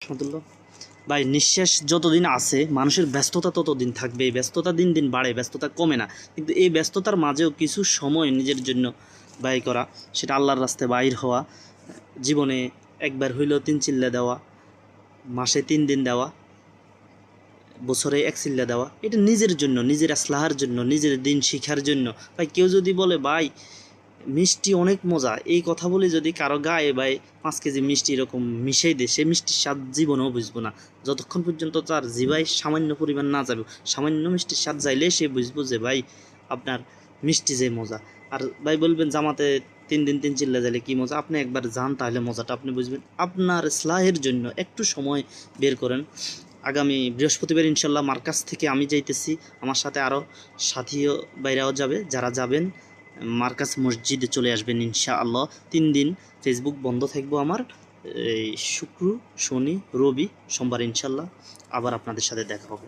রহমতুল্লাহ। ভাই নিঃশ্বাস যতদিন আছে মানুষের ব্যস্ততা ততদিন থাকবে, এই ব্যস্ততা দিন দিন বাড়ে, ব্যস্ততা কমে না, কিন্তু এই ব্যস্ততার মাঝেও কিছু সময় নিজের জন্য ব্যয় করা, সেটা আল্লাহর রাস্তায় বাইর হওয়া, জীবনে একবার হইলেও 3 চিল্লা দেওয়া, মাসে 3 দিন দেওয়া, বছরে 1 চিল্লা দেওয়া, এটা নিজের জন্য, নিজের আসলাহার জন্য, নিজের দিন শিখার জন্য। ভাই কেউ যদি বলে ভাই মিষ্টি অনেক মজা, এই কথা বলে যদি কারো গায়ে ভাই 5 কেজি মিষ্টি এরকম মিশাই দেয়, সে মিষ্টির স্বাদ জীবনেও বুঝবো না, যতক্ষণ পর্যন্ত তার জিভায় সামান্য পরিমাণ না যাবে, সামান্য মিষ্টির স্বাদ যাইলে সে বুঝবো যে ভাই আপনার মিষ্টি যে মজা। আর ভাই বলবেন জামাতে 3 দিন 3 চিল্লা যাইলে কী মজা, আপনি একবার যান তাহলে মজাটা আপনি বুঝবেন। আপনার ইসলাহের জন্য একটু সময় বের করেন। আগামী বৃহস্পতিবার ইনশাল্লাহ মার্কাজ থেকে আমি যাইতেছি, আমার সাথে আরও সাথীয় বাইরাও যাবে, যারা যাবেন মার্কাজ মসজিদে চলে আসবেন ইনশাআল্লাহ। 3 দিন ফেসবুক বন্ধ থাকবো আমার, এই শুক্র, শনি, রবি, সোমবার ইনশাল্লাহ আবার আপনাদের সাথে দেখা হবে।